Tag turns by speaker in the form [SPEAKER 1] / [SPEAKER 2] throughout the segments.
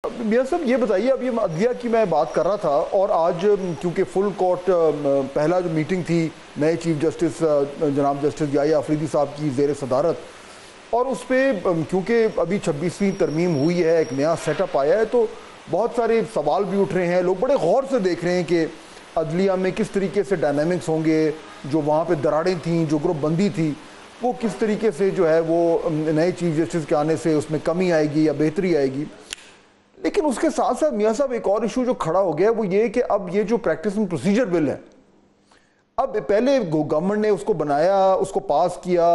[SPEAKER 1] میاں صاحب یہ بتائیے، اب یہ عدلیہ کی میں بات کر رہا تھا، اور آج کیونکہ فل کورٹ پہلا جو میٹنگ تھی نئے چیف جسٹس جناب جسٹس یحییٰ آفریدی صاحب کی زیر صدارت، اور اس پہ کیونکہ ابھی 26ویں ترمیم ہوئی ہے، ایک نیا سیٹ اپ آیا ہے، تو بہت سارے سوال بھی اٹھ رہے ہیں، لوگ بڑے غور سے دیکھ رہے ہیں کہ عدلیہ میں کس طریقے سے ڈائنامکس ہوں گے، جو وہاں پہ دراڑیں تھیں، جو گروپ بندی تھی، وہ کس طریقے سے جو ہے وہ نئے چیف جسٹس کے آنے سے اس میں کمی آئے گی یا بہتری آئے گی۔ لیکن اس کے ساتھ ساتھ میاں صاحب ایک اور ایشو جو کھڑا ہو گیا ہے وہ یہ کہ اب یہ جو پریکٹس اینڈ پروسیجر بل ہے، اب پہلے گورنمنٹ نے اس کو بنایا، اس کو پاس کیا،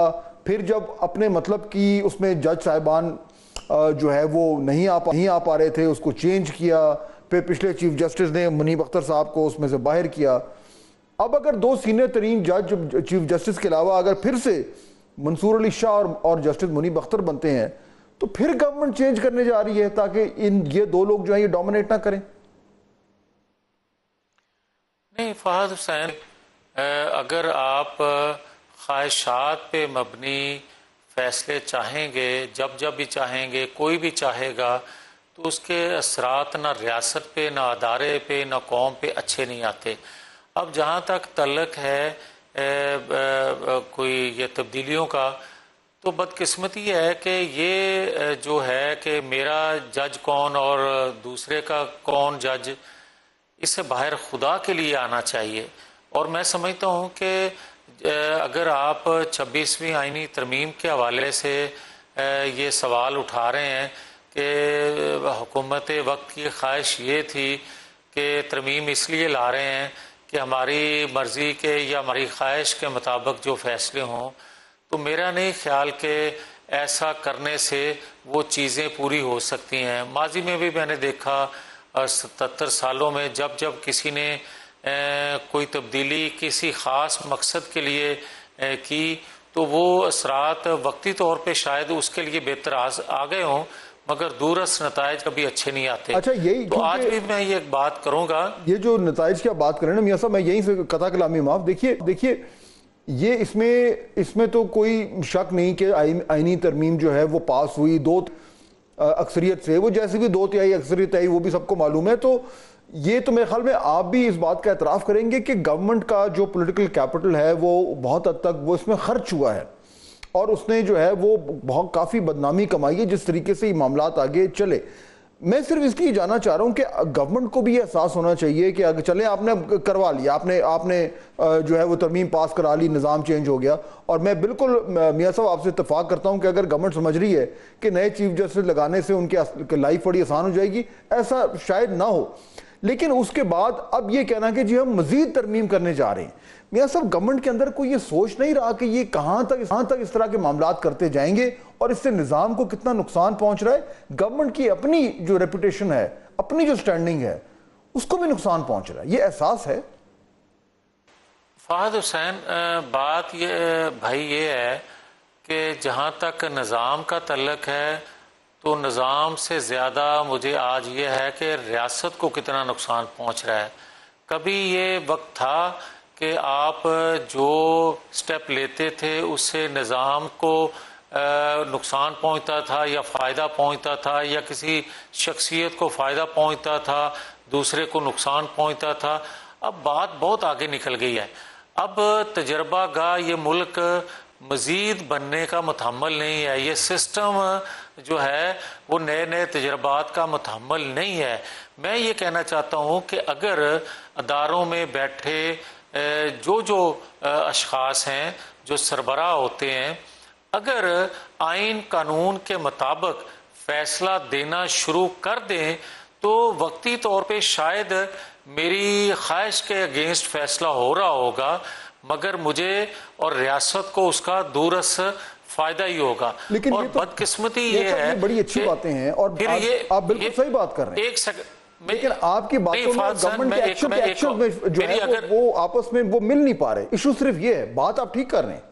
[SPEAKER 1] پھر جب اپنے مطلب کی اس میں جج صاحبان جو ہے وہ نہیں آ پا رہے تھے، اس کو چینج کیا، پھر پچھلے چیف جسٹس نے منیب اختر صاحب کو اس میں سے باہر کیا۔ اب اگر دو سینئر ترین جج چیف جسٹس کے علاوہ اگر پھر سے منصور علی شاہ اور جسٹس منیب اختر بنتے ہیں تو پھر گورنمنٹ چینج کرنے جا رہی ہے تاکہ یہ دو لوگ جو ہیں یہ ڈومینیٹ نہ کریں۔
[SPEAKER 2] نہیں فہد حسین، اگر آپ خواہشات پہ مبنی فیصلے چاہیں گے، جب بھی چاہیں گے، کوئی بھی چاہے گا، تو اس کے اثرات نہ ریاست پہ، نہ ادارے پہ، نہ قوم پہ اچھے نہیں آتے۔ اب جہاں تک تعلق ہے کوئی یہ تبدیلیوں کا، تو بدقسمتی ہے کہ یہ جو ہے کہ میرا جج کون اور دوسرے کا کون جج، اس سے باہر خدا کے لیے آنا چاہیے۔ اور میں سمجھتا ہوں کہ اگر آپ 26ویں آئینی ترمیم کے حوالے سے یہ سوال اٹھا رہے ہیں کہ حکومت وقت کی خواہش یہ تھی کہ ترمیم اس لیے لا رہے ہیں کہ ہماری مرضی کے یا ہماری خواہش کے مطابق جو فیصلے ہوں، تو میرا نہیں خیال کہ ایسا کرنے سے وہ چیزیں پوری ہو سکتی ہیں۔ ماضی میں بھی میں نے دیکھا 77 سالوں میں جب کسی نے کوئی تبدیلی کسی خاص مقصد کے لیے کی تو وہ اثرات وقتی طور پہ شاید اس کے لیے بہتر آ گئے ہوں، مگر دورس نتائج کبھی اچھے نہیں آتے۔
[SPEAKER 1] اچھا، یہی
[SPEAKER 2] تو آج بھی میں یہ بات کروں گا،
[SPEAKER 1] یہ جو نتائج کی آپ بات کریں نا میاں صاحب، میں یہیں سے قطع کلامی معاف، دیکھیے یہ اس میں تو کوئی شک نہیں کہ آئینی ترمیم جو ہے وہ پاس ہوئی دو اکثریت سے، وہ جیسے بھی 2/3 اکثریت آئی وہ بھی سب کو معلوم ہے۔ تو یہ تو میرے خیال میں آپ بھی اس بات کا اعتراف کریں گے کہ گورنمنٹ کا جو پولیٹیکل کیپٹل ہے وہ بہت حد تک وہ اس میں خرچ ہوا ہے، اور اس نے جو ہے وہ بہت کافی بدنامی کمائی ہے جس طریقے سے یہ معاملات آگے چلے۔ میں صرف اس لیے جاننا چاہ رہا ہوں کہ گورنمنٹ کو بھی یہ احساس ہونا چاہیے کہ اگر چلیں آپ نے کروا لیا، آپ نے جو ہے وہ ترمیم پاس کرا لی، نظام چینج ہو گیا، اور میں بالکل میاں صاحب آپ سے اتفاق کرتا ہوں کہ اگر گورنمنٹ سمجھ رہی ہے کہ نئے چیف جسٹس لگانے سے ان کی لائف بڑی آسان ہو جائے گی، ایسا شاید نہ ہو، لیکن اس کے بعد اب یہ کہنا کہ جی ہم مزید ترمیم کرنے جا رہے ہیں، میاں صاحب گورنمنٹ کے اندر کوئی یہ سوچ نہیں رہا کہ یہ کہاں تک اس طرح کے معاملات کرتے جائیں گے اور اس سے نظام کو کتنا نقصان پہنچ رہا ہے؟ گورنمنٹ کی اپنی جو ریپوٹیشن ہے، اپنی جو سٹینڈنگ ہے، اس کو بھی نقصان پہنچ رہا ہے، یہ احساس ہے؟
[SPEAKER 2] فہد حسین، بات یہ بھائی یہ ہے کہ جہاں تک نظام کا تعلق ہے تو نظام سے زیادہ مجھے آج یہ ہے کہ ریاست کو کتنا نقصان پہنچ رہا ہے۔ کبھی یہ وقت تھا کہ آپ جو سٹیپ لیتے تھے اس سے نظام کو نقصان پہنچتا تھا یا فائدہ پہنچتا تھا، یا کسی شخصیت کو فائدہ پہنچتا تھا، دوسرے کو نقصان پہنچتا تھا۔ اب بات بہت آگے نکل گئی ہے۔ اب تجربہ گاہ یہ ملک مزید بننے کا متحمل نہیں ہے، یہ سسٹم جو ہے وہ نئے تجربات کا متحمل نہیں ہے۔ میں یہ کہنا چاہتا ہوں کہ اگر اداروں میں بیٹھے جو اشخاص ہیں، جو سربراہ ہوتے ہیں، اگر آئین قانون کے مطابق فیصلہ دینا شروع کر دیں تو وقتی طور پہ شاید میری خواہش کے اگینسٹ فیصلہ ہو رہا ہوگا، مگر مجھے اور ریاست کو اس کا دورس فائدہ ہی ہوگا۔
[SPEAKER 1] لیکن
[SPEAKER 2] اور بدقسمتی یہ ہے،
[SPEAKER 1] بڑی اچھی باتیں ہیں اور آپ بالکل صحیح بات کر رہے ہیں،
[SPEAKER 2] ایک سیکنڈ،
[SPEAKER 1] لیکن آپ کی باتوں میں گورنمنٹ کے ایکشن میں جو ہے وہ آپس میں وہ مل نہیں پا رہے۔ ایشو صرف یہ ہے، بات آپ ٹھیک کر رہے ہیں۔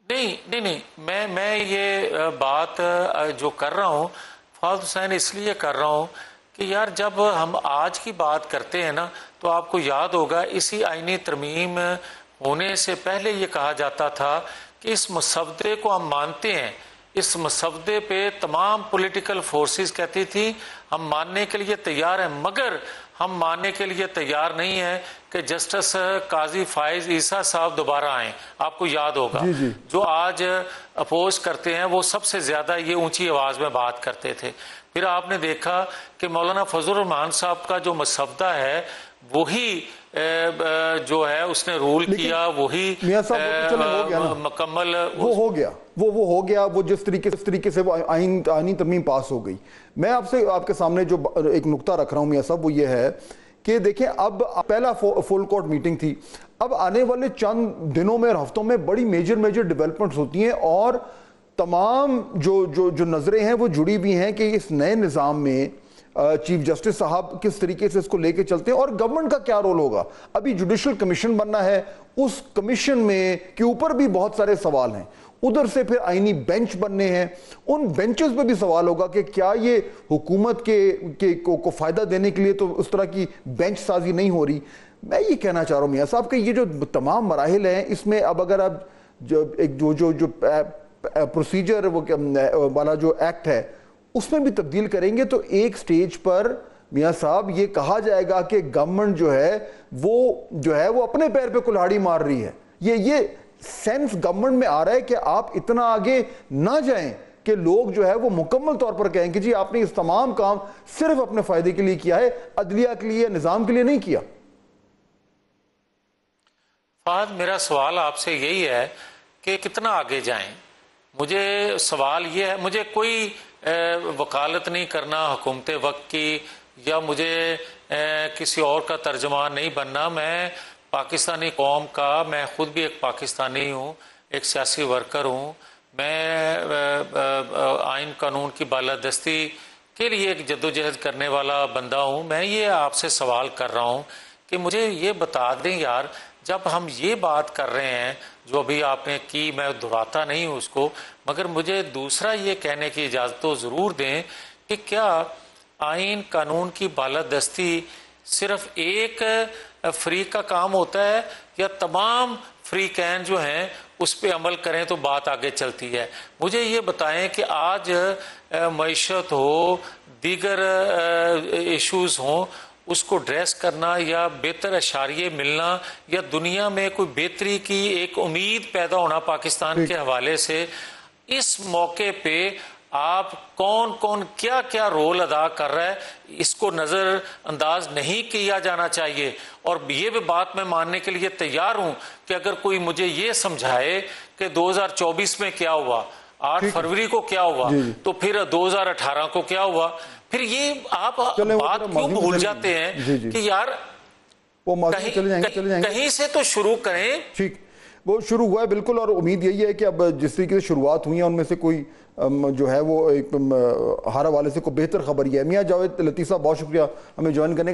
[SPEAKER 2] نہیں، میں یہ بات جو کر رہا ہوں فہد حسین اس لیے کر رہا ہوں کہ یار جب ہم آج کی بات کرتے ہیں نا تو آپ کو یاد ہوگا اسی آئینی ترمیم ہونے سے پہلے یہ کہا جاتا تھا کہ اس مسودے کو ہم مانتے ہیں، اس مسودے پہ تمام پولیٹیکل فورسز کہتی تھی ہم ماننے کے لیے تیار ہیں، مگر ہم ماننے کے لیے تیار نہیں ہیں کہ جسٹس قاضی فائز عیسیٰ صاحب دوبارہ آئیں۔ آپ کو یاد ہوگا جو آج اپوز کرتے ہیں وہ سب سے زیادہ یہ اونچی آواز میں بات کرتے تھے۔ پھر آپ نے دیکھا کہ مولانا فضل الرحمان صاحب کا جو مسودہ ہے وہی جو ہے اس نے رول کیا، وہی مکمل
[SPEAKER 1] وہ ہو گیا وہ جس طریقے سے وہ آئینی ترمیم پاس ہو گئی۔ میں آپ کے سامنے جو ایک نقطہ رکھ رہا ہوں میاں صاحب وہ یہ ہے کہ دیکھیں اب پہلا فل کورٹ میٹنگ تھی، اب آنے والے چند دنوں میں اور ہفتوں میں بڑی میجر ڈیولپمنٹس ہوتی ہیں اور تمام جو نظریں ہیں وہ جڑی بھی ہیں کہ اس نئے نظام میں چیف جسٹس صاحب کس طریقے سے اس کو لے کے چلتے ہیں اور گورنمنٹ کا کیا رول ہوگا۔ ابھی جوڈیشل کمیشن بننا ہے، اس کمیشن میں کے اوپر بھی بہت سارے سوال ہیں، ادھر سے پھر آئینی بینچ بننے ہیں، ان بینچز پہ بھی سوال ہوگا کہ کیا یہ حکومت کو فائدہ دینے کے لیے تو اس طرح کی بینچ سازی نہیں ہو رہی۔ میں یہ کہنا چاہ رہا ہوں میاں صاحب کہ یہ جو تمام مراحل ہیں اس میں اب اگر آپ جو پروسیجر والا جو ایکٹ ہے اس میں بھی تبدیل کریں گے تو ایک سٹیج پر میاں صاحب یہ کہا جائے گا کہ گورنمنٹ جو ہے وہ اپنے پیر پہ کلہاڑی مار رہی ہے۔ یہ سینس گورنمنٹ میں آ رہا ہے کہ آپ اتنا آگے نہ جائیں کہ لوگ جو ہے وہ مکمل طور پر کہیں کہ جی آپ نے اس تمام کام صرف اپنے فائدے کے لیے کیا ہے، عدلیہ کے لیے، نظام کے لیے نہیں کیا۔
[SPEAKER 2] فہد، میرا سوال آپ سے یہی ہے کہ کتنا آگے جائیں؟ مجھے سوال یہ ہے، مجھے کوئی وکالت نہیں کرنا حکومت وقت کی یا مجھے کسی اور کا ترجمان نہیں بننا۔ میں پاکستانی قوم کا، میں خود بھی ایک پاکستانی ہوں، ایک سیاسی ورکر ہوں، میں آئین قانون کی بالادستی کے لیے ایک جدوجہد کرنے والا بندہ ہوں۔ میں یہ آپ سے سوال کر رہا ہوں کہ مجھے یہ بتا دیں یار، جب ہم یہ بات کر رہے ہیں جو ابھی آپ نے کی، میں دہراتا نہیں ہوں اس کو، مگر مجھے دوسرا یہ کہنے کی اجازت تو ضرور دیں کہ کیا آئین قانون کی بالادستی صرف ایک فریق کا کام ہوتا ہے یا تمام فریقین جو ہیں اس پہ عمل کریں تو بات آگے چلتی ہے؟ مجھے یہ بتائیں کہ آج معیشت ہو، دیگر ایشوز ہوں، اس کو ڈریس کرنا یا بہتر اشاریے ملنا یا دنیا میں کوئی بہتری کی ایک امید پیدا ہونا پاکستان کے حوالے سے، اس موقع پہ آپ کون کیا رول ادا کر رہا ہے، اس کو نظر انداز نہیں کیا جانا چاہیے۔ اور یہ بھی بات میں ماننے کے لیے تیار ہوں کہ اگر کوئی مجھے یہ سمجھائے کہ 2024 میں کیا ہوا، 8 فروری کو کیا ہوا، تو پھر 2018 کو کیا ہوا، پھر یہ آپ بات کیوں بھول جاتے ہیں کہ یار کہیں سے تو شروع کریں۔
[SPEAKER 1] ٹھیک، وہ شروع ہوا ہے بالکل، اور امید یہی ہے کہ اب جس طریقے سے شروعات ہوئی ہیں ان میں سے کوئی جو ہے وہ ایک ہر حوالے سے کوئی بہتر خبر یہ ہے۔ میاں جاوید لطیف صاحب بہت شکریہ ہمیں جوائن کرنے